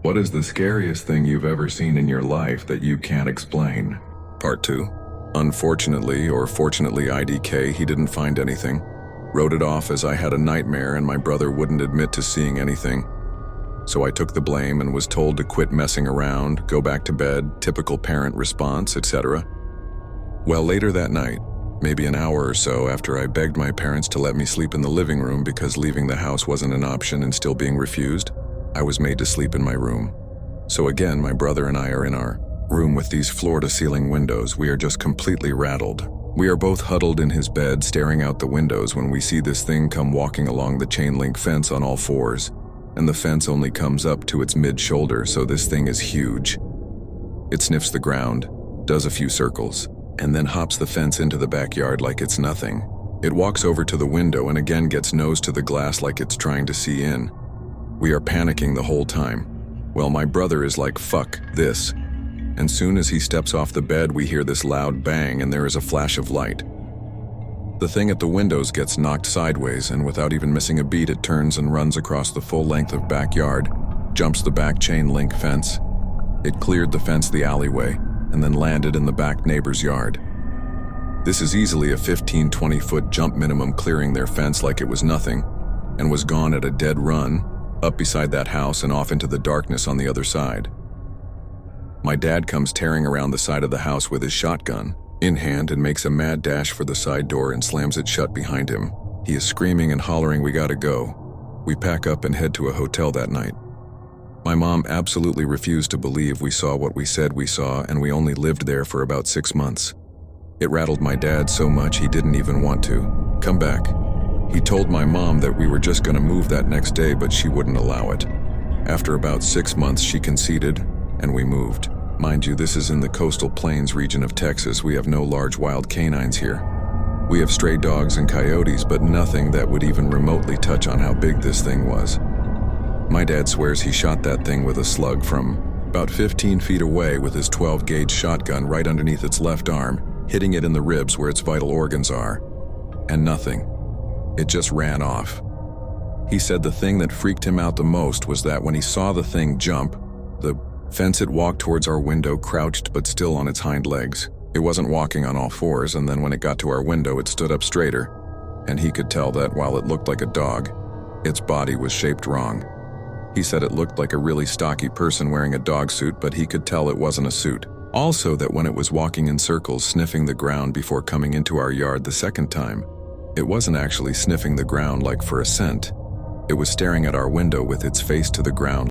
What is the scariest thing you've ever seen in your life that you can't explain? Part 2. Unfortunately, or fortunately IDK, he didn't find anything. Wrote it off as I had a nightmare and my brother wouldn't admit to seeing anything. So I took the blame and was told to quit messing around, go back to bed, typical parent response, etc. Well, later that night, maybe an hour or so after I begged my parents to let me sleep in the living room because leaving the house wasn't an option and still being refused, I was made to sleep in my room. So again, my brother and I are in our room with these floor-to-ceiling windows. We are just completely rattled. We are both huddled in his bed, staring out the windows when we see this thing come walking along the chain-link fence on all fours, and the fence only comes up to its mid-shoulder, so this thing is huge. It sniffs the ground, does a few circles, and then hops the fence into the backyard like it's nothing. It walks over to the window and again gets nose to the glass like it's trying to see in. We are panicking the whole time. Well, my brother is like, "Fuck this." And soon as he steps off the bed, we hear this loud bang and there is a flash of light. The thing at the windows gets knocked sideways, and without even missing a beat, it turns and runs across the full length of backyard, jumps the back chain link fence. It cleared the fence the alleyway, and then landed in the back neighbor's yard. This is easily a 15-20 foot jump minimum, clearing their fence like it was nothing, and was gone at a dead run, up beside that house and off into the darkness on the other side. My dad comes tearing around the side of the house with his shotgun in hand and makes a mad dash for the side door and slams it shut behind him. He is screaming and hollering, "We gotta go." We pack up and head to a hotel that night. My mom absolutely refused to believe we saw what we said we saw, and we only lived there for about 6 months. It rattled my dad so much he didn't even want to come back. He told my mom that we were just gonna move that next day, but she wouldn't allow it. After about 6 months, she conceded, and we moved. Mind you, this is in the coastal plains region of Texas. We have no large wild canines here. We have stray dogs and coyotes, but nothing that would even remotely touch on how big this thing was. My dad swears he shot that thing with a slug from about 15 feet away with his 12-gauge shotgun right underneath its left arm, hitting it in the ribs where its vital organs are. And nothing. It just ran off. He said the thing that freaked him out the most was that when he saw the thing jump, the fence it walked towards our window crouched but still on its hind legs. It wasn't walking on all fours, and then when it got to our window it stood up straighter, and he could tell that while it looked like a dog, its body was shaped wrong. He said it looked like a really stocky person wearing a dog suit, but he could tell it wasn't a suit. Also that when it was walking in circles sniffing the ground before coming into our yard the second time, it wasn't actually sniffing the ground like for a scent. It was staring at our window with its face to the ground